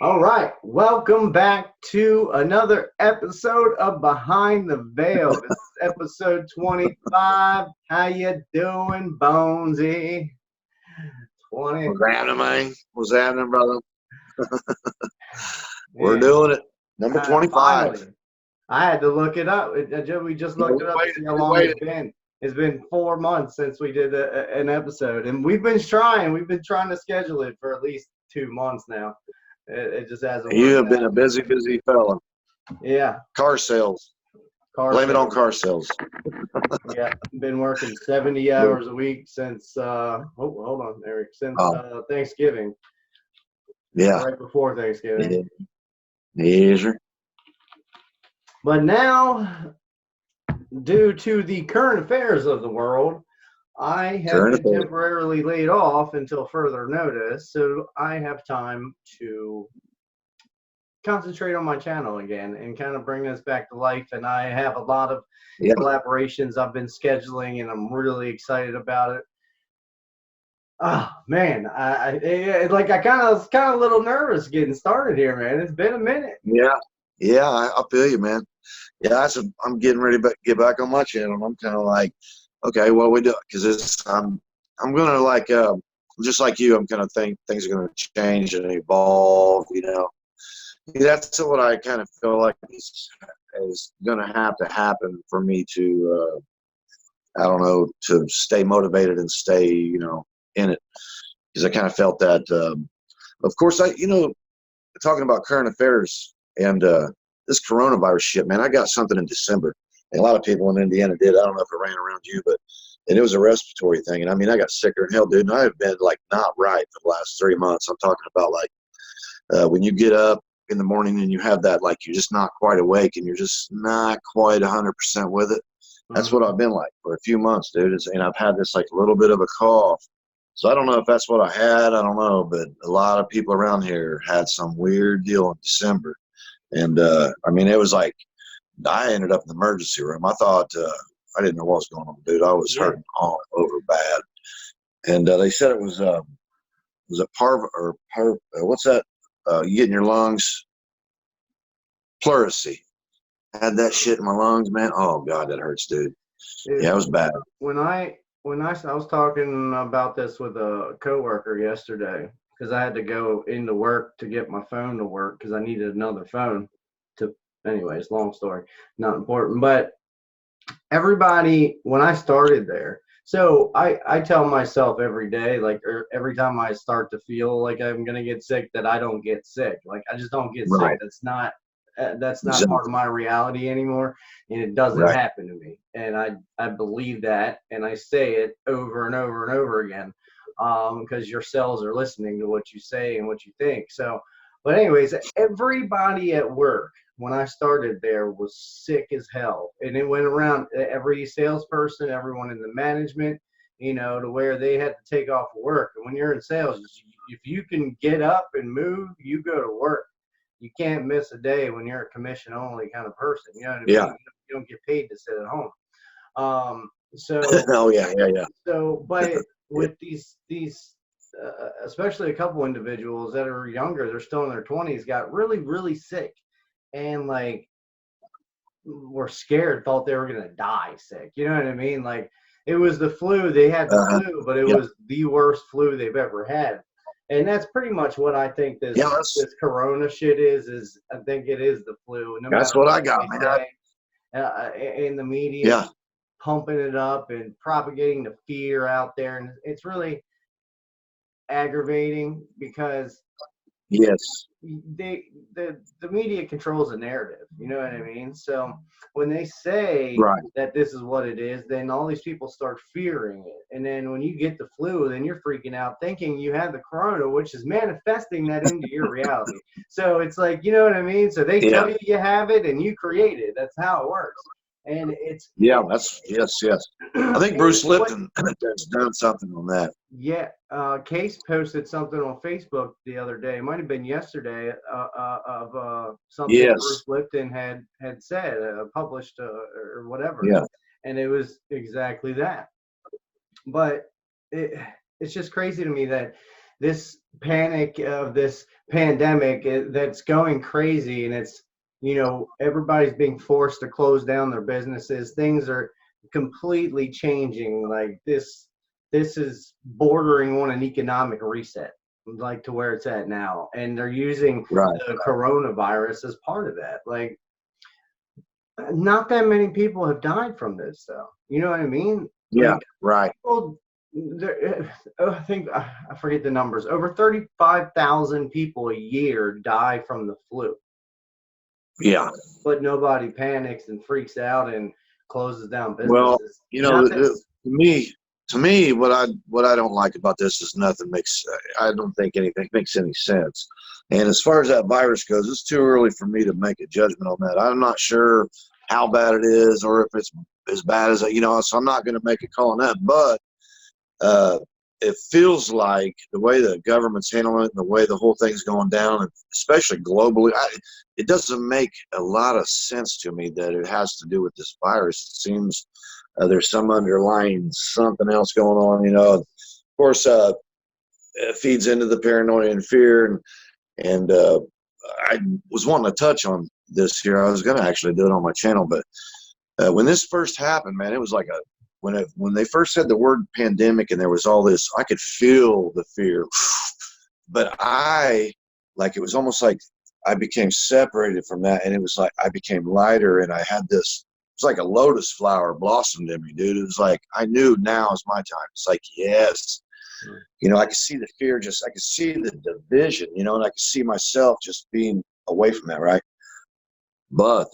All right, welcome back to another episode of Behind the Veil. This is episode 25. How you doing, Bonesy? 20. What's happening, man? What's happening, brother? We're Man, doing it. Number 25. finally, I had to look it up. We just Yeah, looked we it up to waited. see how We long it's waited. been. It's been 4 months since we did an episode, and we've been trying. We've been trying to schedule it for at least 2 months now. It just hasn't You worked have been out. a busy, busy fella. Yeah, Car sales. car Blame it on sales. car sales. Yeah, been working 70 hours a week since hold on, Eric, since Oh, Thanksgiving, yeah. right before Thanksgiving. Yeah. Yes, sir. But now, due to the current affairs of the world, I have Current been affairs. temporarily laid off until further notice, so I have time to concentrate on my channel again and kind of bring this back to life. And I have a lot of Yeah. collaborations I've been scheduling, and I'm really excited about it. Oh man, I kind of was a little nervous getting started here, man. It's been a minute. Yeah. Yeah. I feel you, man. Yeah. I'm getting ready to get back on my channel. I'm kind of like, okay, what we do? Because I'm going to just like you, I'm kind of think things are going to change and evolve, That's what I kind of feel like is going to have to happen for me to, I don't know, to stay motivated and stay, in it. Because I kind of felt that, of course, talking about current affairs and this coronavirus shit, man, I got something in December. And a lot of people in Indiana did. I don't know if it ran around you, and it was a respiratory thing. And I mean, I got sicker than hell, dude. And I have been like not right for the last 3 months. I'm talking about like when you get up in the morning and you have that, like you're just not quite awake and you're just not quite 100% with it. That's what I've been like for a few months, dude. And I've had this like a little bit of a cough. So I don't know if that's what I had. I don't know, but a lot of people around here had some weird deal in December. And I mean, it was like I ended up in the emergency room. I thought I didn't know what was going on, dude. I was Yeah. hurting all over bad. And they said it was it what's that? You get in your lungs, pleurisy. I had that shit in my lungs, man. Oh God, that hurts, dude. Yeah, it was bad. I was talking about this with a coworker yesterday because I had to go into work to get my phone to work because I needed another phone. Anyways, long story, not important. But everybody, when I started there, so I tell myself every day, like every time I start to feel like I'm gonna get sick, that I don't get sick. Like I just don't get sick. Right. That's not part of Exactly. my reality anymore, and it doesn't Right. happen to me. And I believe that, and I say it over and over and over again, because your cells are listening to what you say and what you think. So, but anyways, everybody at work when I started there was sick as hell. And it went around every salesperson, everyone in the management, to where they had to take off work. And when you're in sales, if you can get up and move, you go to work. You can't miss a day when you're a commission only kind of person. You know what I Yeah. mean? You don't get paid to sit at home. So Oh yeah. Yeah. Yeah. but with these especially a couple individuals that are younger, they're still in their 20s, got really, really sick, and like were scared, thought they were gonna die sick. You know what I mean? Like it was the flu. They had the Uh-huh. flu, but it Yeah. was the worst flu they've ever had. And that's pretty much what I think Yeah. this corona shit is I think it is the flu. No That's matter what I what got, they man. say, in the media, Yeah. just pumping it up and propagating the fear out there, and it's really aggravating because Yes. they the media controls the narrative. You know what I mean? So when they say Right. that this is what it is, then all these people start fearing it. And then when you get the flu, then you're freaking out thinking you have the corona, which is manifesting that into your reality. So it's like, you know what I mean? So they Yeah. tell you have it and you create it. That's how it works. And Yeah. That's yes. Yes. I think and Bruce what Lipton has done something on that. yeah, Case posted something on Facebook the other day. It might have been yesterday, of something Bruce Yes. Lipton had said, published, or whatever, Yeah. and it was exactly that. But it, it's just crazy to me that this panic of this pandemic that's going crazy, and it's, everybody's being forced to close down their businesses. Things are completely changing. Like this is bordering on an economic reset, like to where it's at now. And they're using Right. the coronavirus as part of that. Like, not that many people have died from this, though. You know what I mean? Yeah. Like, Right. people, I think I forget the numbers. Over 35,000 people a year die from the flu, Yeah. but nobody panics and freaks out and closes down Well, businesses. Not that. to me, what I don't like about this is nothing makes. I don't think anything makes any sense. And as far as that virus goes, it's too early for me to make a judgment on that. I'm not sure how bad it is, or if it's as bad as So I'm not going to make a call on that. But uh, it feels like the way the government's handling it, and the way the whole thing's going down, and especially globally, it doesn't make a lot of sense to me that it has to do with this virus. It seems there's some underlying something else going on. Of course, it feeds into the paranoia and fear. And I was wanting to touch on this here. I was going to actually do it on my channel, but when this first happened, man, it was like when they first said the word pandemic and there was all this, I could feel the fear. But it was almost like I became separated from that, and it was like I became lighter, and I had this, it's like a lotus flower blossomed in me, dude. It was like I knew now is my time. It's like, yes. I could see the fear, I could see the division, and I could see myself just being away from that, right? But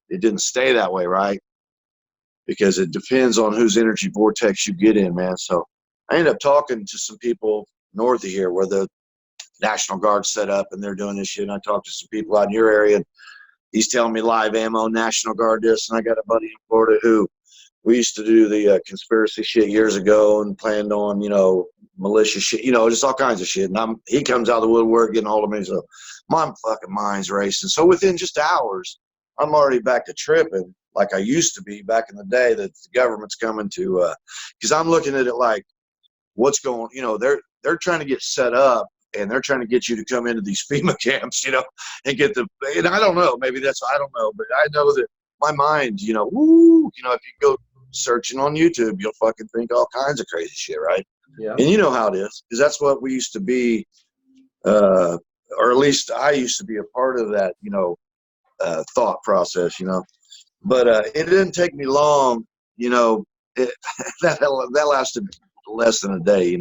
it didn't stay that way, right? Because it depends on whose energy vortex you get in, man. So I ended up talking to some people north of here where the National Guard set up and they're doing this shit. And I talked to some people out in your area, and he's telling me live ammo, National Guard this. And I got a buddy in Florida who we used to do the conspiracy shit years ago and planned on, malicious shit, just all kinds of shit. And he comes out of the woodwork getting hold of me. So my fucking mind's racing. So within just hours, I'm already back to tripping like I used to be back in the day, that the government's coming to, because I'm looking at it like, what's going, they're trying to get set up, and they're trying to get you to come into these FEMA camps, and get and I don't know, maybe I don't know, but I know that my mind, if you go searching on YouTube, you'll fucking think all kinds of crazy shit, right? Yeah. And you know how it is, because that's what we used to be, or at least I used to be a part of that, thought process, But it didn't take me long, that lasted less than a day,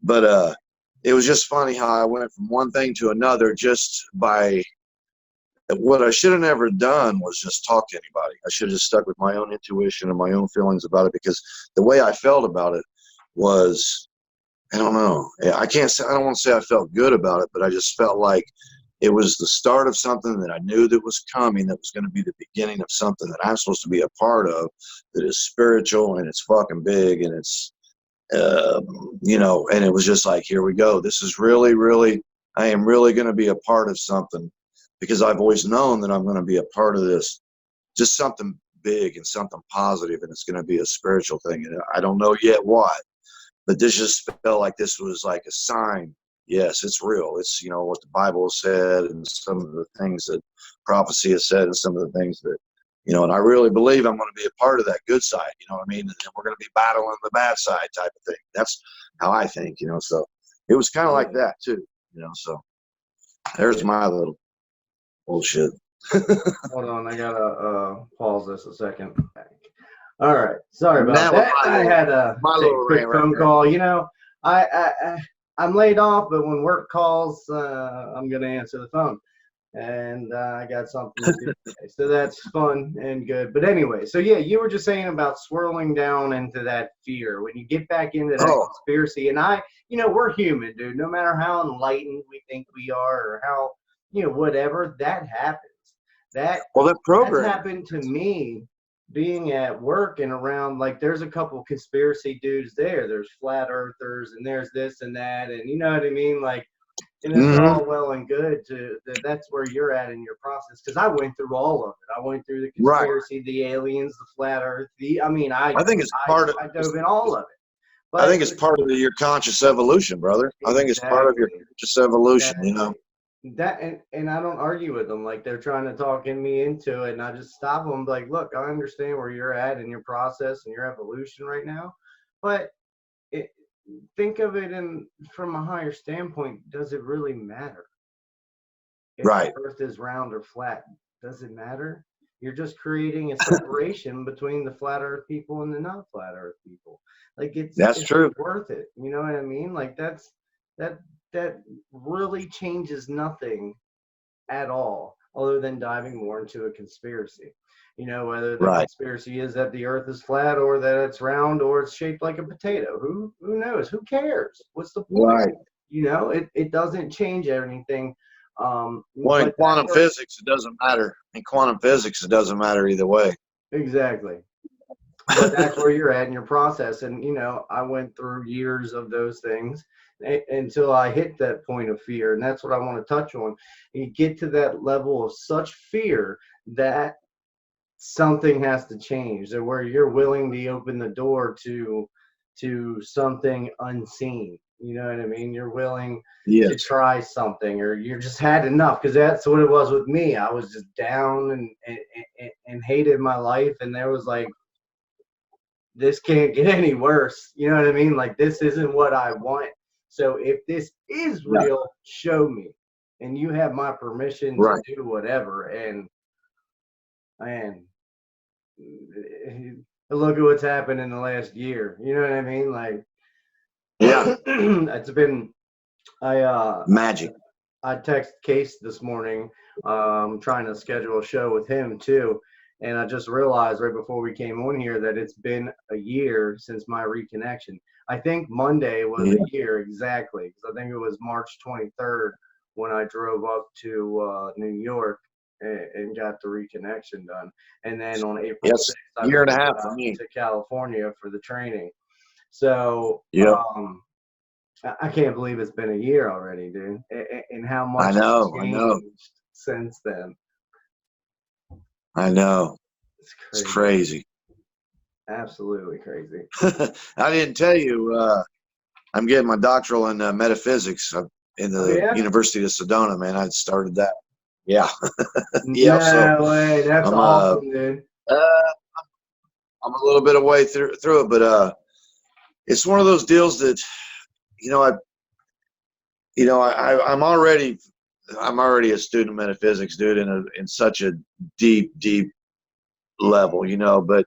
But it was just funny how I went from one thing to another just by what I should have never done was just talk to anybody. I should have just stuck with my own intuition and my own feelings about it, because the way I felt about it was, I don't know. I don't want to say I felt good about it, but I just felt like it was the start of something that I knew that was coming, that was going to be the beginning of something that I'm supposed to be a part of, that is spiritual, and it's fucking big, and it's, and it was just like, here we go. This is really, really, I am really going to be a part of something, because I've always known that I'm going to be a part of this, just something big and something positive, and it's going to be a spiritual thing. And I don't know yet what, but this just felt like this was like a sign. Yes, it's real. It's, what the Bible said, and some of the things that prophecy has said, and some of the things that, and I really believe I'm going to be a part of that good side, you know what I mean? And we're going to be battling the bad side type of thing. That's how I think, so it was kind of like that too, so there's my little bullshit. Hold on, I gotta pause this a second. All right, sorry about that. I had a quick phone call. I'm laid off, but when work calls, I'm gonna answer the phone, and I got something to do today, so that's fun and good. But anyway, so yeah, you were just saying about swirling down into that fear when you get back into that conspiracy, and we're human, dude. No matter how enlightened we think we are, or how whatever, that happens. That happened to me being at work and around, like, there's a couple conspiracy dudes there. There's flat earthers, and there's this and that, and you know what I mean? Like, and it's all well and good that's where you're at in your process. Because I went through all of it. I went through the conspiracy, the aliens, the flat earth, I think it's I dove in all of it. I think But it's part of your conscious evolution, brother. I think it's part of your exactly, conscious evolution, you know? exactly. That and I don't argue with them like they're trying to talking me into it, and I just stop them like, look, I understand where you're at in your process and your evolution right now, but it, think of it in from a higher standpoint. Does it really matter if the Right. Earth is round or flat? Does it matter? You're just creating a separation between the flat Earth people and the not flat Earth people. Like That's it's true. worth it. You know what I mean? Like that that really changes nothing at all, other than diving more into a conspiracy. You know, whether the Right. conspiracy is that the Earth is flat or that it's round or it's shaped like a potato. Who knows? Who cares? What's the point? Right. You know, it doesn't change anything. Well, in But that's quantum where physics, it doesn't matter. In quantum physics, it doesn't matter either way. exactly. But that's where you're at in your process. And you know, I went through years of those things until I hit that point of fear, and that's what I want to touch on. You get to that level of such fear that something has to change, that where you're willing to open the door to something unseen. You know what I mean? You're willing to Yes. try something, or you just had enough, because that's what it was with me. I was just down and hated my life, and there was like, this can't get any worse. You know what I mean? Like, this isn't what I want. So if this is Yeah. real, show me. And you have my permission to Right. do whatever. And look at what's happened in the last year. You know what I mean? Like, Yeah. it's been, I Magic. I text Case this morning, trying to schedule a show with him too. And I just realized right before we came on here that it's been a year since my reconnection. I think Monday was Yeah. a year exactly, because I think it was March 23rd when I drove up to New York and got the reconnection done. And then on April Yes. 6th, I Year and a flew half for out me. to California for the training. So, Yep. I can't believe it's been a year already, dude, and how I much has know. I know. changed since then. I know. It's It's crazy, crazy. absolutely crazy. I didn't tell you, I'm getting my doctoral in metaphysics in Oh the yeah, University of Sedona, man. I started that. Yeah. Yeah. So no way, that's I'm awesome, dude. uh I'm a little bit away through it, but it's one of those deals that you know I you know I'm already a student of metaphysics, dude, in such a deep level, you know. But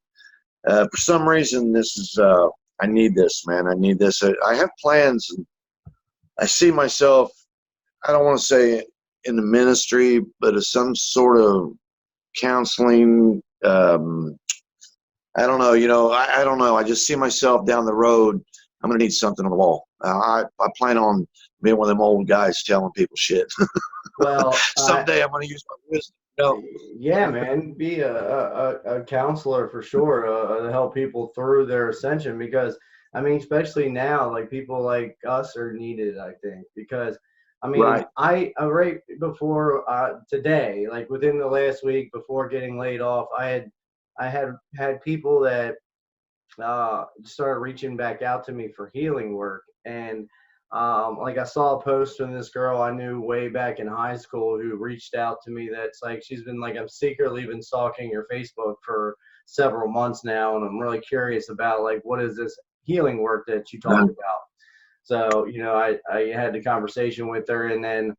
for some reason, this is I need this, man. I need this. I have plans. And I see myself. I don't want to say in the ministry, but as some sort of counseling. I don't know. You know, I don't know. I just see myself down the road. I'm gonna need something on the wall. I plan on being one of them old guys telling people shit. Well, Someday I'm gonna use my wisdom. You know? yeah, man, be a counselor for sure, to help people through their ascension, because I mean, especially now, like people like us are needed, I think, because I mean, Right. right before today, like within the last week before getting laid off, I had people that started reaching back out to me for healing work. And like I saw a post from this girl I knew way back in high school who reached out to me. That's like, she's been like, I'm secretly been stalking your Facebook for several months now, and I'm really curious about like, what is this healing work that you talk about? So, you know, I had the conversation with her, and then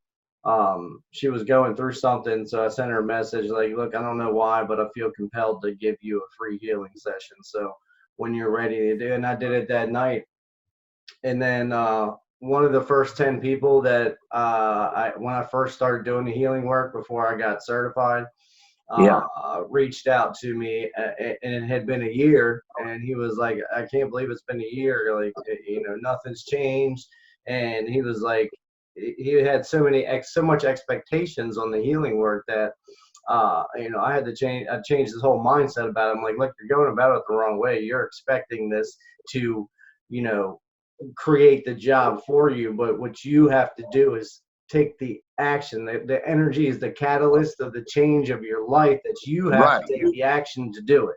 she was going through something. So I sent her a message like, look, I don't know why, but I feel compelled to give you a free healing session. So when you're ready to do it, and I did it that night. And then one of the first 10 people that when I first started doing the healing work before I got certified, Yeah. reached out to me, and it had been a year, and he was like, I can't believe it's been a year, like, you know, nothing's changed. And he was like, he had so much expectations on the healing work that you know, I changed his whole mindset about it. I'm like, look, you're going about it the wrong way. You're expecting this to, you know, create the job for you, but what you have to do is take the action. The energy is the catalyst of the change of your life, that you have to Right. take the action to do it.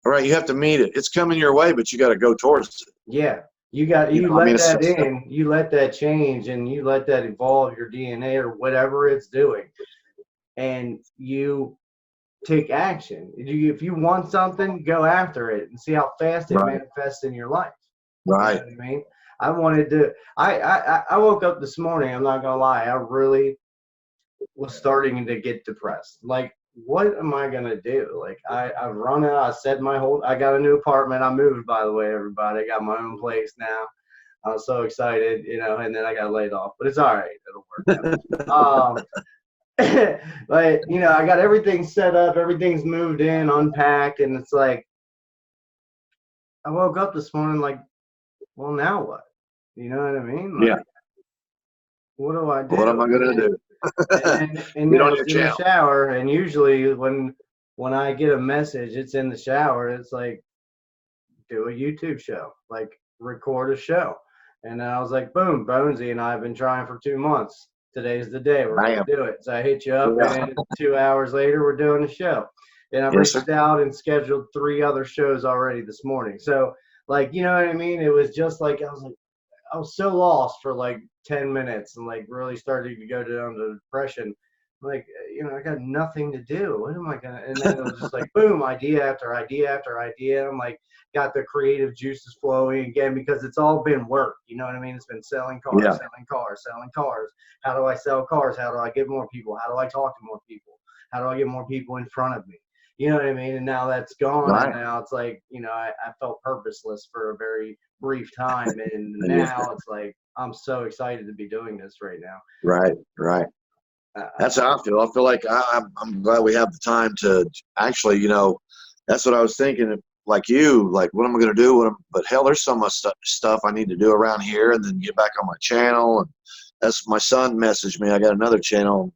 Right. You have to meet it. It's coming your way, but you got to go towards it. Yeah. You got You you know, I mean, let it's that just, in, you let that change, and you let that evolve your DNA or whatever it's doing, and you take action. If you want something, go after it and see how fast it right, manifests in your life. You know right. what I mean? I wanted to. I woke up this morning. I'm not gonna lie. I really was starting to get depressed. Like, what am I gonna do? Like, I've run out. I said my whole. I got a new apartment. I moved, by the way, everybody. I got my own place now. I was so excited, you know, and then I got laid off, but it's all right. It'll work out. But you know, I got everything set up. Everything's moved in, unpacked, and it's like I woke up this morning like, well, now what? You know what I mean? Yeah. Like, what do I What am do? I gonna do? And Get then on your it's in the channel. shower. And usually when I get a message, it's in the shower. It's like, do a YouTube show, like record a show. And I was like, boom, Bonesy and I have been trying for 2 months. Today's the day we're Bam. gonna do it. So I hit you up, Yeah. and 2 hours later we're doing a show. And I've Yes, sir. reached out and scheduled 3 other shows already this morning. So like, you know what I mean? It was just like I was so lost for like 10 minutes and like really starting to go down to depression. Like, you know, I got nothing to do. What am I gonna? And then it was just like, boom, idea after idea after idea. I'm like, got the creative juices flowing again because it's all been work. You know what I mean? It's been selling cars, Yeah. selling cars, selling cars. How do I sell cars? How do I get more people? How do I talk to more people? How do I get more people in front of me? You know what I mean? And now that's gone, and Right. now it's like, you know, I felt purposeless for a very brief time, and Yeah. now it's like I'm so excited to be doing this right now. Right. Right. That's how I feel. I feel like I'm glad we have the time to actually, you know, that's what I was thinking. Like you, like, what am I going to do? But hell, there's so much stuff I need to do around here, and then get back on my channel. And that's my son messaged me. I got another channel.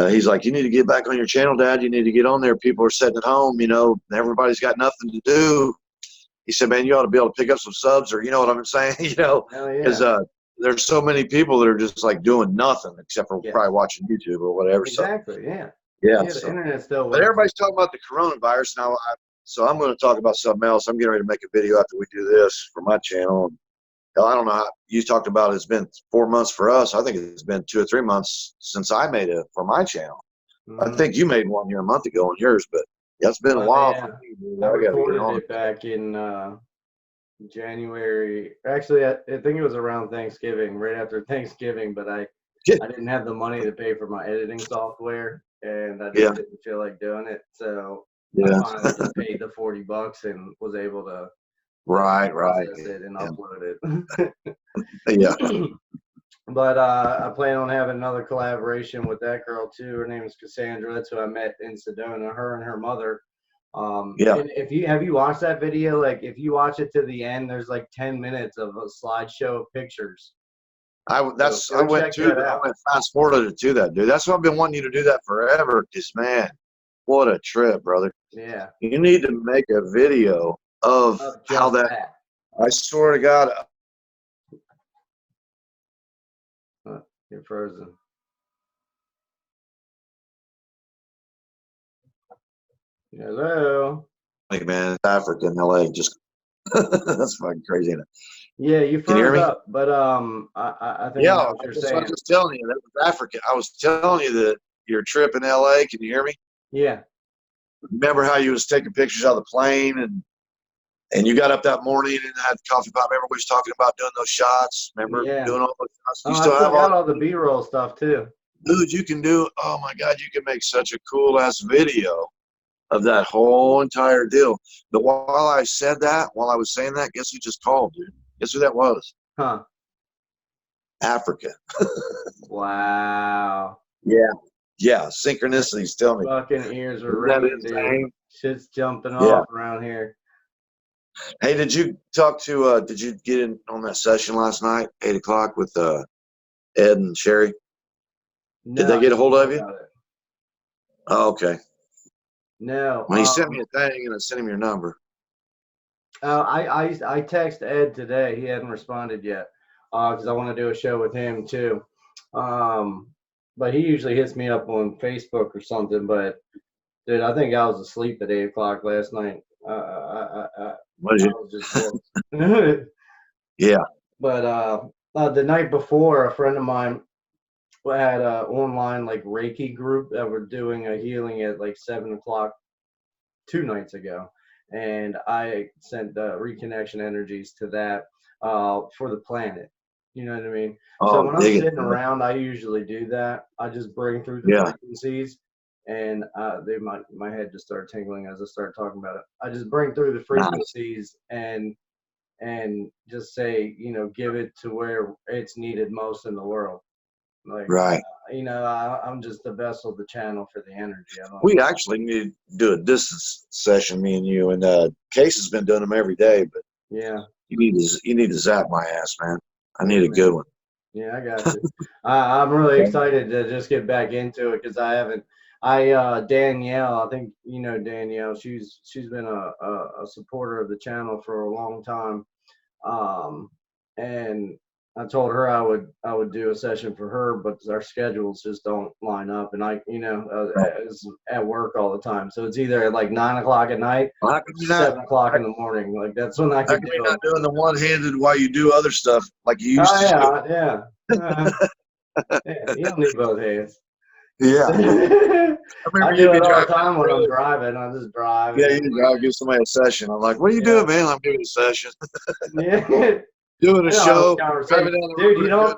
He's like, you need to get back on your channel, Dad. You need to get on there. People are sitting at home. You know, everybody's got nothing to do. He said, man, you ought to be able to pick up some subs, or you know what I'm saying? You know, Hell because yeah. there's so many people that are just like doing nothing except for Yes. probably watching YouTube or whatever. So Exactly. Yeah. yeah. Yeah. The So, internet still but works. everybody's talking about the coronavirus now. So I'm going to talk about something else. I'm getting ready to make a video after we do this for my channel. Hell, I don't know how you talked about it's been 4 months for us. I think it's been 2 or 3 months since I made it for my channel. I Mm-hmm. think you made one here a month ago on yours, but yeah, it's been a Oh while for yeah. me, dude. I I got to get recorded on it. it back in January. Actually, I think it was around Thanksgiving, right after Thanksgiving. But I didn't have the money to pay for my editing software, and I Yeah, just didn't feel like doing it. So I yeah, finally just paid the $40 and was able to right, right, process it and yeah, upload yeah, it. But I plan on having another collaboration with that girl too. Her name is Cassandra. That's who I met in Sedona. Her and her mother. yeah. And if you have you watched that video, like if you watch it to the end, there's like 10 minutes of a slideshow of pictures. I So I go went check to that I out. went fast forwarded to that, dude. That's what I've been wanting you to do that forever. Cause man, what a trip, brother. Yeah, You need to make a video of of how just that. that. I swear to God. You're frozen. Hello. Like man, Africa in LA, just that's fucking crazy. Isn't it? Yeah, you Can you hear froze me? up, but I think I Yeah, know what you're that's what I was saying. just telling you. That was Africa. I was telling you that your trip in LA. Can you hear me? Yeah, Remember how you was taking pictures out of the plane and you got up that morning and had coffee pot. Remember we was talking about doing those shots? Remember yeah. doing all those shots? You Oh, I still still have all got all the that? B-roll stuff too. Dude, you can do, oh my God, you can make such a cool ass video of that whole entire deal. But while I said that, while I was saying that, guess who just called, dude? Guess who that was? Huh. Africa. Wow. Yeah. Yeah. Synchronicities, tell me. Fucking ears are Isn't that ringing, dude. insane? Shit's jumping Yeah. off around here. Hey, did you talk to, did you get in on that session last night, 8 o'clock with Ed and Sherry? Did No, they I get a didn't hold hear of you? about it. Oh, okay. No. Well, he sent me a thing and I sent him your number. I text Ed today. He hadn't responded yet because I want to do a show with him too. But he usually hits me up on Facebook or something. But dude, I think I was asleep at 8 o'clock last night. What did I you? was just booked. Yeah. But the night before, a friend of mine had a online like Reiki group that were doing a healing at like 7 o'clock 2 nights ago, and I sent reconnection energies to that for the planet. You know what I mean? So Oh, when I'm dig it, sitting man. around, I usually do that. I just bring through the Yeah. frequencies, and my head just started tingling as I started talking about it. I just bring through the Nice. frequencies and just say, give it to where it's needed most in the world. Like, Right. I'm just the vessel, the channel for the energy. I don't. We actually need to do a distance session, me and you, and Case has been doing them every day, but Yeah. you need to zap my ass, man. I Yeah, need a good man. one. Yeah, I got you. I'm really excited to just get back into it because I haven't. Danielle, I think you know Danielle. She's been a supporter of the channel for a long time. And I told her I would do a session for her, but our schedules just don't line up, and is at work all the time. So it's either at like 9 o'clock at night How or come you're not? 7 o'clock in the morning. Like that's when I How could come do you're them. not doing the one-handed while you do other stuff like you used Oh to do? yeah, yeah. Yeah, you don't need both hands. Yeah. I I remember do you'd be it all the driving down time the when I'm road. driving. I just drive and Yeah, then you drive, give somebody a session. I'm like, what are you yeah, doing, man? I'm doing a session. yeah. Doing a I know this show, conversation, driving down the dude. road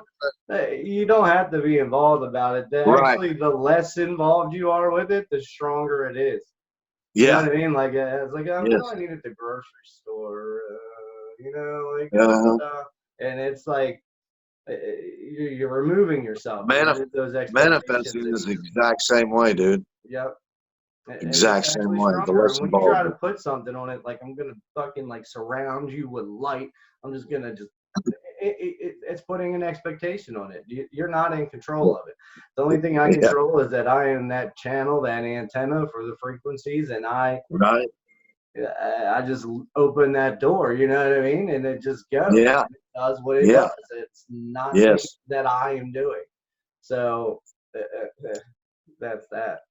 and You don't have to be involved about it. right. Actually, the less involved you are with it, the stronger it is. You know Yeah. what I mean? Like it's like Yes. I need at the grocery store. Uh-huh. And it's like you're removing yourself. You're Manif- removing those expectations, Manifesting and is the exact same way, dude. yep, and it's Exact same actually way. The stronger. less And when you try involved. to put something on it, like I'm gonna fucking like surround you with light, I'm just gonna just it's putting an expectation on it. You're not in control of it. The only thing I Yeah. control is that I am that channel, that antenna for the frequencies, and Right. I just open that door. You know what I mean? And it just goes. Yeah. It does what it Yeah. does. It's nothing Yes. that I am doing. So that's that.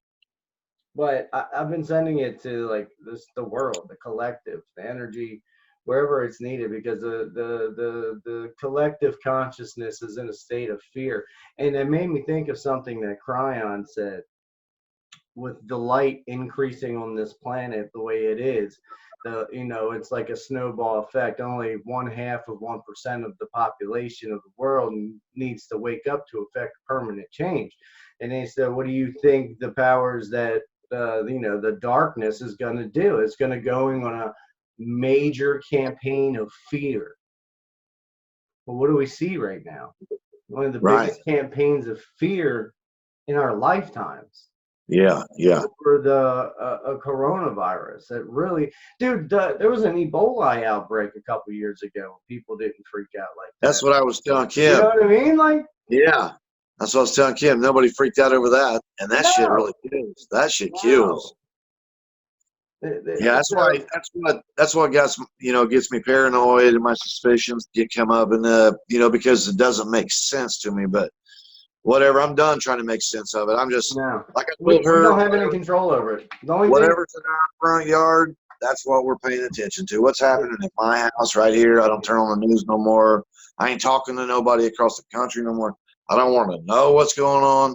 But I've been sending it to like the world, the collective, the energy, wherever it's needed, because the collective consciousness is in a state of fear. And it made me think of something that Cryon said, with the light increasing on this planet the way it is, it's like a snowball effect. Only 1/2 of 1% of the population of the world needs to wake up to affect permanent change. And he said, what do you think the powers that the darkness is going to do? It's going to going on a major campaign of fear. Well, what do we see right now? One of the Right. biggest campaigns of fear in our lifetimes Yeah. Yeah. for the coronavirus. That really, dude, there was an Ebola outbreak a couple years ago. People didn't freak out like that. That's what I was telling You know Kim. what I mean? Like, Yeah. That's what I was telling Kim. Nobody freaked out over that. And that shit no, really kills. That shit no. kills. Yeah, So, that's what gets me paranoid and my suspicions get come up and because it doesn't make sense to me. But whatever, I'm done trying to make sense of it. I'm just no, like I we told her, don't have any control over it. The only thing, whatever's in our front yard, that's what we're paying attention to. What's happening at my house right here? I don't turn on the news no more. I ain't talking to nobody across the country no more. I don't want to know what's going on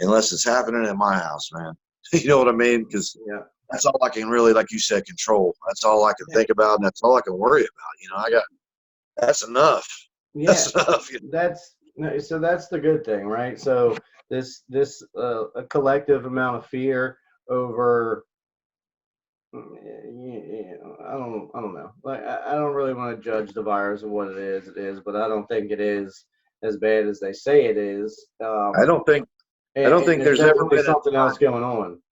unless it's happening at my house, man. You know what I mean? Because yeah, that's all I can really, like you said, control. That's all I can think about, and that's all I can worry about. That's enough. yeah. That's enough. That's the good thing, right? So this a collective amount of fear over I don't know. Like I don't really want to judge the virus and what it is. It is, but I don't think it is as bad as they say it is. I don't think. I don't And think there's there's ever definitely been a something else time. going on.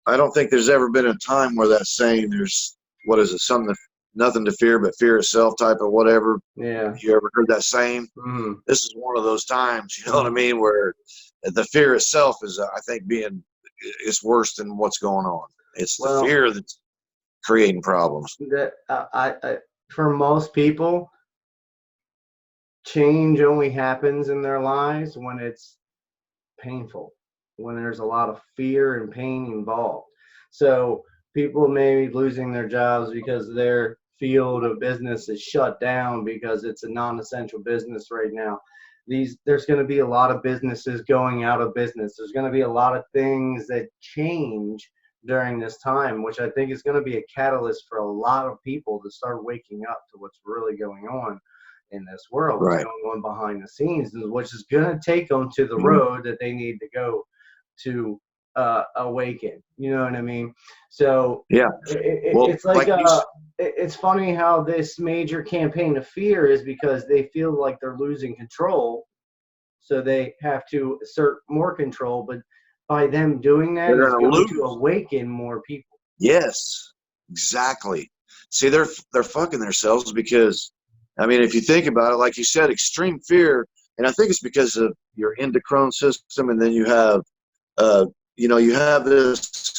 I don't think there's ever been a time where that saying there's what is it? Something nothing to fear but fear itself type of whatever. Yeah. You ever heard that saying? Mm. This is one of those times. You know what I Mm. mean? Where the fear itself is, I think, it's worse than what's going on. It's the Well, fear that's creating problems. that for most people, change only happens in their lives when it's painful, when there's a lot of fear and pain involved. So people may be losing their jobs because they're field of business is shut down because it's a non-essential business right now. There's going to be a lot of businesses going out of business. There's going to be a lot of things that change during this time, which I think is going to be a catalyst for a lot of people to start waking up to what's really going on in this world, what's Right. going on behind the scenes, which is going to take them to the road that they need to go to awaken. You know what I mean? So Yeah. Well, it's like it's funny how this major campaign of fear is because they feel like they're losing control, so they have to assert more control. But by them doing that, they're it's going to going to lose. awaken more people. Yes, exactly. See, they're fucking themselves because, I mean, if you think about it, like you said, extreme fear, and I think it's because of your endocrine system, and then you have, you have this,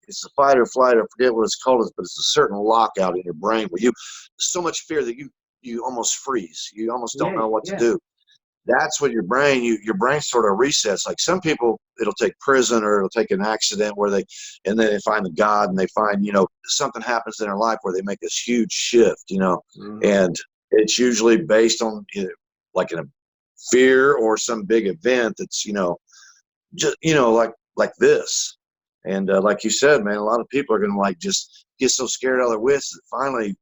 it's a fight or flight, I forget what it's called, but it's a certain lockout in your brain where so much fear that you almost freeze. You almost don't know what to do. That's what your brain sort of resets. Like some people, it'll take prison or it'll take an accident and then they find the God and they find, something happens in their life where they make this huge shift, Mm-hmm. and it's usually based on like a fear or some big event that's, just, like this. And like you said, man, a lot of people are going to like just get so scared out of their wits that finally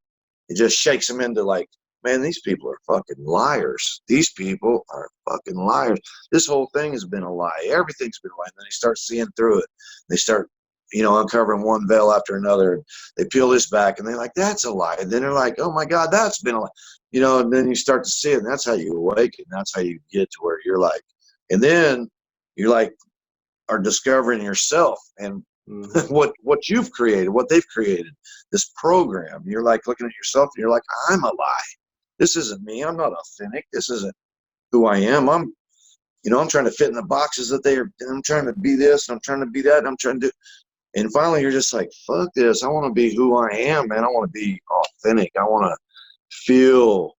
it just shakes them into like, man, these people are fucking liars. These people are fucking liars. This whole thing has been a lie. Everything's been a lie. And then they start seeing through it. They start, uncovering one veil after another. They peel this back and they're like, that's a lie. And then they're like, oh my God, that's been a lie. And then you start to see it. And that's how you awaken. That's how you get to where you're like, and then you like are discovering yourself and what you've created, what they've created, this program. You're like looking at yourself and you're like, I'm a lie. This isn't me. I'm not authentic. This isn't who I am. I'm trying to fit in the boxes that I'm trying to be this, and I'm trying to be that, and I'm trying to do. And finally, you're just like, fuck this. I want to be who I am, man. I want to be authentic. I want to feel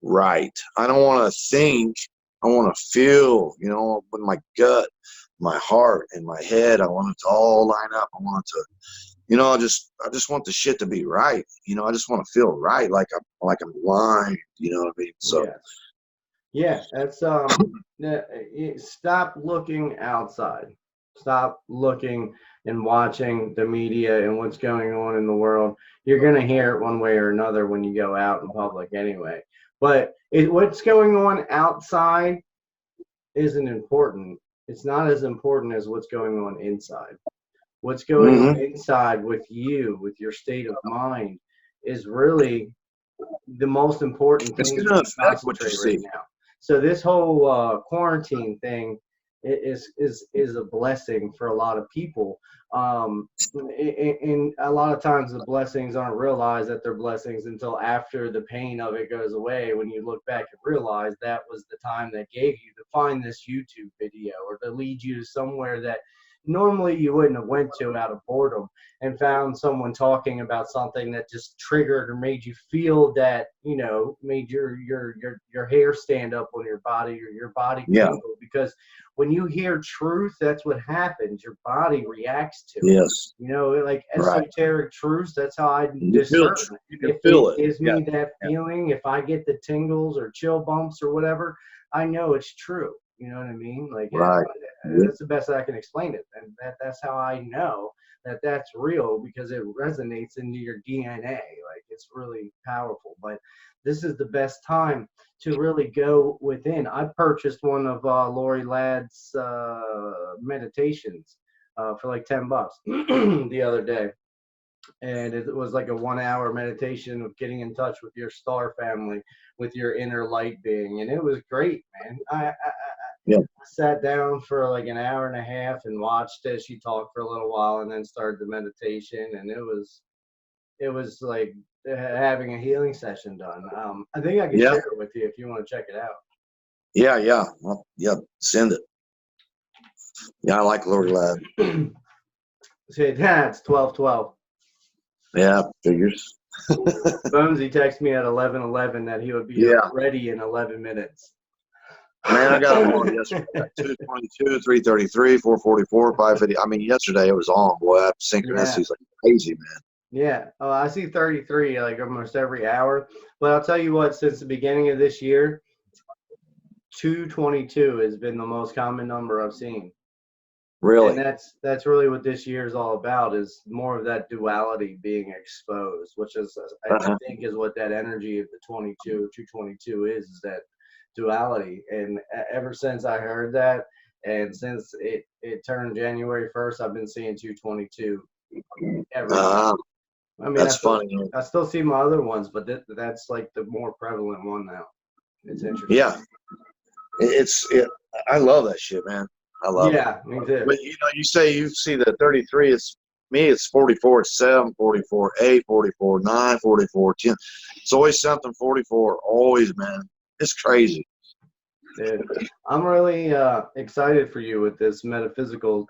right. I don't want to think. I want to feel, with my gut, my heart, and my head. I want it to all line up. I want it to, I just want the shit to be right. I just want to feel right, like I'm aligned. You know what I mean? So. Yeah, that's stop looking outside. Stop looking and watching the media and what's going on in the world. You're going to hear it one way or another when you go out in public anyway. But what's going on outside isn't important. It's not as important as what's going on inside. What's going on inside with you, with your state of mind, is really the most important thing to concentrate right now. So this whole quarantine thing is a blessing for a lot of people. And a lot of times the blessings aren't realized that they're blessings until after the pain of it goes away. When you look back and realize that was the time that gave you to find this YouTube video or to lead you to somewhere that normally you wouldn't have went to out of boredom, and found someone talking about something that just triggered or made you feel that, made your hair stand up on your body or your body tingle. Because when you hear truth, that's what happens. Your body reacts to it. Yes. Like esoteric truths, that's how I discern. You can feel it. It gives me that feeling. If I get the tingles or chill bumps or whatever, I know it's true. You know what I mean? Like, that's the best I can explain it. And that's how I know that that's real, because it resonates into your DNA. Like, it's really powerful. But this is the best time to really go within. I purchased one of Lori Ladd's meditations for like $10 the other day. And it was like a 1 hour meditation of getting in touch with your star family, with your inner light being. And it was great, man. I sat down for like an hour and a half and watched as she talked for a little while, and then started the meditation. And it was like having a healing session done. I think I can share it with you if you want to check it out. Yeah. Well, send it. Yeah, I like Lorelai. Say, it's 12:12. Yeah, figures. Bonesy texted me at 11:11 that he would be ready in 11 minutes. Man, I got them on yesterday. 2:22, 3:33, 4:44, 5:50. I mean, yesterday it was on, boy. Synchronicity's like crazy, man. Yeah. Oh, I see 33 like almost every hour. But I'll tell you what, since the beginning of this year, 222 has been the most common number I've seen. And Really? that's really what this year is all about, is more of that duality being exposed, which is I Uh-huh. think is what that energy of the 222 is that duality. And ever since I heard that, and since it turned January 1st, I've been seeing 222 every day. Uh, I mean, that's funny. I still see my other ones, but that's like the more prevalent one now. It's interesting. Yeah, I love that shit, man. I love it. Yeah, me too. But you say you see the 33. It's me. It's 44. It's 7, 44, 8, 44, 9, 44, 10. It's always something 44. Always, man. It's crazy. Dude, I'm really excited for you with this metaphysical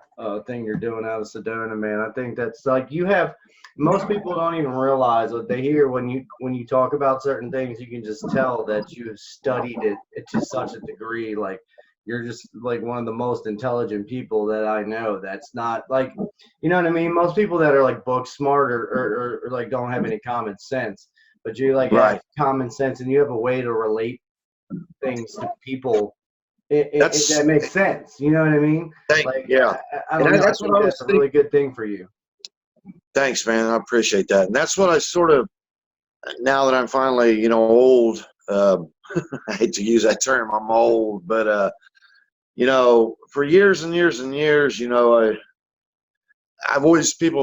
thing you're doing out of Sedona, man. I think that's like you have. Most people don't even realize what they hear when you talk about certain things. You can just tell that you have studied it to such a degree. Like you're just like one of the most intelligent people that I know. That's not like, you know what I mean. Most people that are like book smart or like don't have any common sense, but you like have Right. common sense and you have a way to relate things to people. That's That makes sense. You know what I mean? Like yeah. I And don't know. I that's what think I that's was a thinking. really good thing for you. Thanks, man. I appreciate that. And that's what I sort of, now that I'm finally, old, I hate to use that term, I'm old, but, for years and years and years, people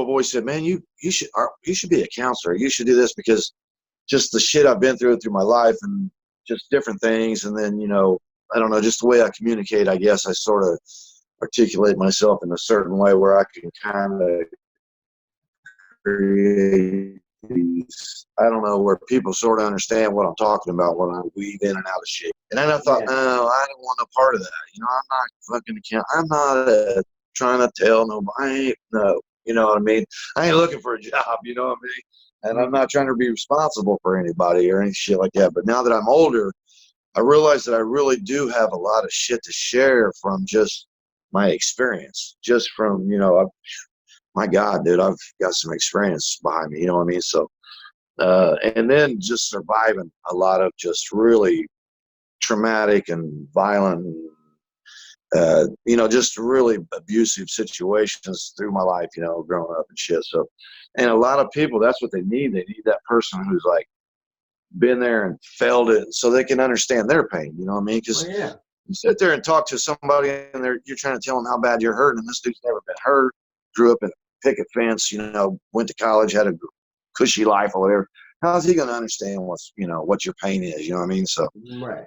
have always said, man, you should be a counselor. You should do this because just the shit I've been through my life and just different things. And then, I don't know, just the way I communicate, I guess I sort of articulate myself in a certain way where I can kind of create these, I don't know, where people sort of understand what I'm talking about when I weave in and out of shit. And then I thought, Yeah. no, I don't want no part of that. I'm not fucking account. I'm not trying to tell nobody. I ain't, no, you know what I mean? I ain't looking for a job, you know what I mean? And I'm not trying to be responsible for anybody or any shit like that. But now that I'm older, I realize that I really do have a lot of shit to share from just my experience, just from, my God, dude, I've got some experience behind me, you know what I mean? So, and then just surviving a lot of just really traumatic and violent, just really abusive situations through my life, growing up and shit. So, and a lot of people, that's what they need. They need that person who's like been there and felt it so they can understand their pain, you know what I mean? Because Well, yeah. you sit there and talk to somebody and you're trying to tell them how bad you're hurting, and this dude's never been hurt, grew up in a picket fence, went to college, had a cushy life or whatever. How's he going to understand what your pain is? You know what I mean? So, Right.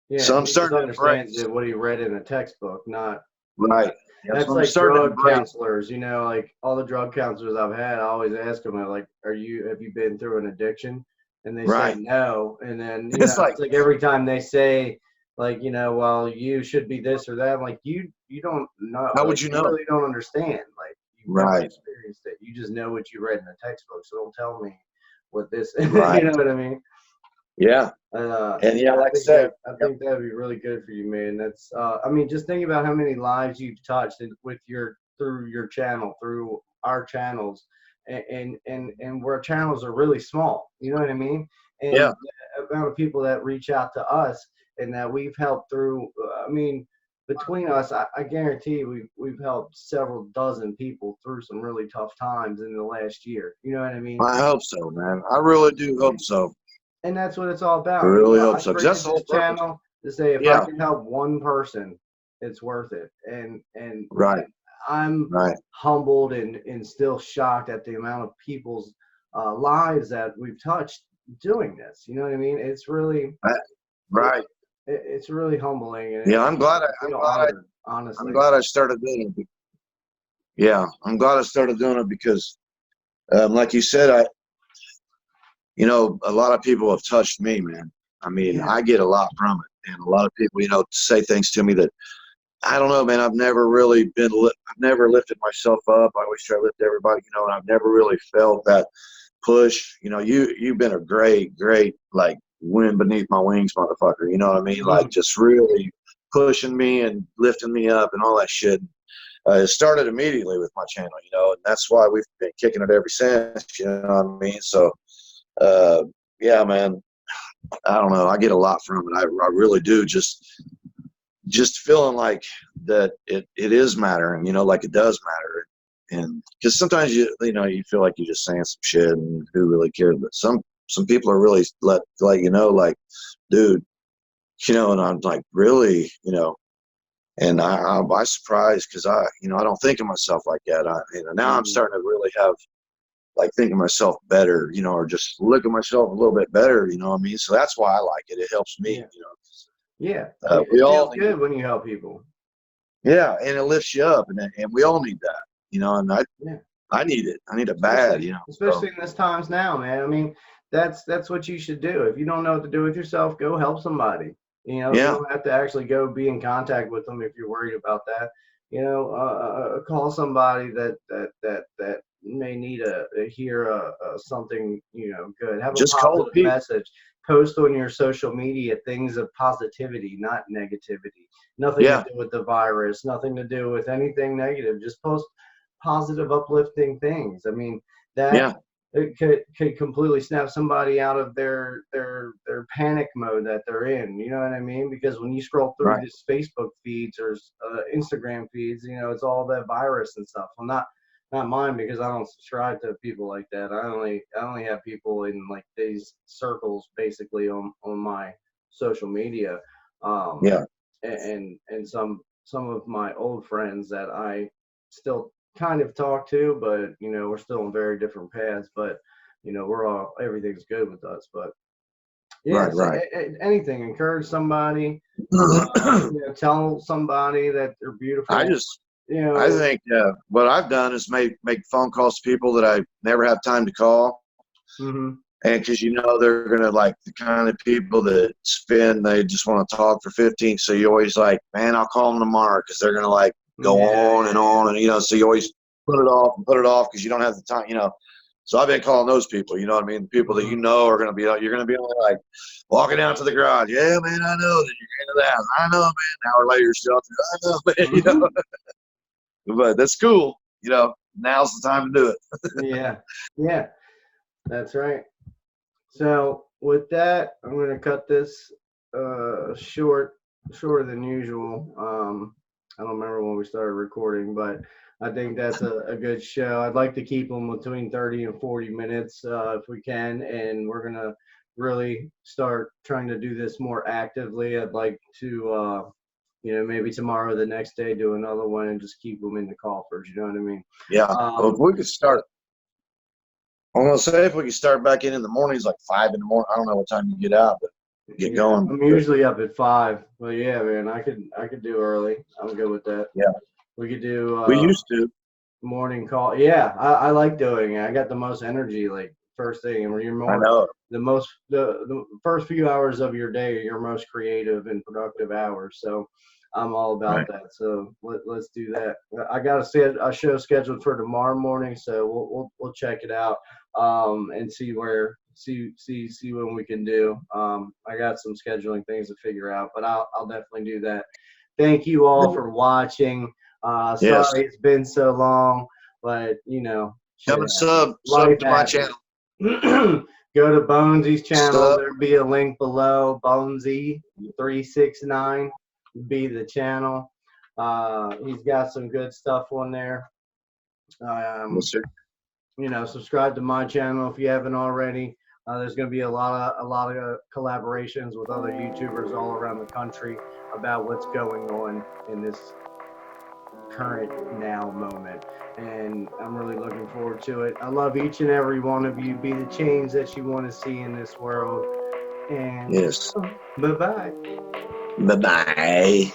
Yeah. so I'm He just starting to understands embrace. it what he read in a textbook, Right. Yeah, so that's I'm like starting to drug embrace. counselors. Like all the drug counselors I've had, I always ask them, like, have you been through an addiction? And they say Right. no. And then, It's like, it's like every time they say, like, well, you should be this or that. I'm like, you don't know. how would Like, you you know? really don't understand. Like, you've never Right. experienced it. You just know what you read in the textbook. So don't tell me what this, Right. you know what I mean? Yeah. And yeah, I like I think say, I think that'd be really good for you, man. That's I mean, just think about how many lives you've touched with your through your channel, through our channels, and where channels are really small. You know what I mean? yeah, And the amount of people that reach out to us and that we've helped through. I mean, between us, I guarantee we've helped several dozen people through some really tough times in the last year. You know what I mean? I hope so, man. I really do hope so. And that's what it's all I about. really I hope so. Because that's created the whole this purpose. channel to say if I Yeah. can help one person, it's worth it. Right. I'm Right. humbled and still shocked at the amount of people's lives that we've touched doing this. You know what I mean? It's really Right. it's really humbling, and Yeah. I feel honored, I'm honestly. glad I started doing it. Yeah. I'm glad I started doing it because, like you said, a lot of people have touched me, man. I mean, Yeah. I get a lot from it. And a lot of people, say things to me that I don't know, man. I've never really I've never lifted myself up. I always try to lift everybody, and I've never really felt that push. You've been a great, great, like, wind beneath my wings, motherfucker. You know what I mean? Like, Mhm. just really pushing me and lifting me up and all that shit. it started immediately with my channel, you know, and that's why we've been kicking it ever since, you know what I mean? So, yeah, man, I don't know. I get a lot from it. I really do. Just feeling like that it is mattering, you know, like it does matter. And because sometimes you know, you feel like you're just saying some shit and who really cares, but some people are really let you know, like, dude, you know, and I'm like, really, you know, and I'm surprised because you know, I don't think of myself like that. You know, now I'm starting to really have like think of myself better, you know, or just look at myself a little bit better, you know what I mean? So that's why I like it. It helps me, Yeah. you know. Yeah. We It all feels need it. good when you help people. Yeah, and it lifts you up, and we all need that, you know. And Yeah. I need it. I need it bad, you know. So, Especially in this times now, man. I mean, that's what you should do. If you don't know what to do with yourself, go help somebody. You know, you yeah, don't have to actually go be in contact with them if you're worried about that. You know, call somebody that may need hear something, you know, good. Have a just call the positive people. message. Post on your social media things of positivity, not negativity. Nothing to Yeah, do with the virus. Nothing to do with anything negative. Just post positive, uplifting things. I mean, that yeah, it could completely snap somebody out of their panic mode that they're in. You know what I mean? Because when you scroll through right. this Facebook feeds or Instagram feeds, you know, it's all that virus and stuff. Well, not mine because I don't subscribe to people like that. I only have people in like these circles basically on my social media, um, Yeah, and some of my old friends that I still kind of talk to, but you know, we're still on very different paths. But you know, everything's good with us. But yeah, right, so right. anything, encourage somebody, you know, tell somebody that they're I beautiful. just, You I know, think what I've done is make phone calls to people that I never have time to call. hmm And because you know they're gonna like the kind of people that they just want to talk for 15. So you always like, man, I'll call them tomorrow because they're gonna like go yeah, on, and you know, so you always put it off because you don't have the time, you know. So I've been calling those people, you know what I mean? The people that you hmm know are gonna be, you're gonna be only like walking down to the garage. Yeah, man, I know. Then you're into the house. I know, man. An hour later, you're still out there. I know, man. You hmm know, but that's cool. You know, now's the time to do it. yeah, yeah, that's right. So with that, I'm gonna cut this shorter than usual. I don't remember when we started recording, but I think that's a good show. I'd like to keep them between 30 and 40 minutes if we can, and we're gonna really start trying to do this more actively. I'd like to, you know, maybe tomorrow, or the next day, do another one and just keep them in the coffers. You know what I mean? Yeah. Well, if Um, we could start, I'm gonna say if we could start back in the mornings, like 5 in the morning. I don't know what time you get out, but get Yeah, going. I'm But usually up at 5, but yeah, man, I could do early. I'm good with that. yeah, We could do we used to. morning call. Yeah, I like doing it. I got the most energy like first thing, and when you're I more know. the first few hours of your day are your most creative and productive hours. So I'm all about Right. that. So let's do that. I got a show scheduled for tomorrow morning, so we'll check it out and see what we can do. I got some scheduling things to figure out, but I'll definitely do that. Thank you all for watching. Yes. Sorry it's been so long, but you know, shit Come and happens. sub Life to my happens. channel. Go to Bonesy's channel. Sub. There'll be a link below. Bonesy369 be the channel. He's got some good stuff on there. Yes, Um, sir. you know, subscribe to my channel if you haven't already. There's going to be a lot of collaborations with other YouTubers all around the country about what's going on in this current now moment, and I'm really looking forward to it. I love each and every one of you. Be the change that you want to see in this world, and Yes. bye bye. Bye bye.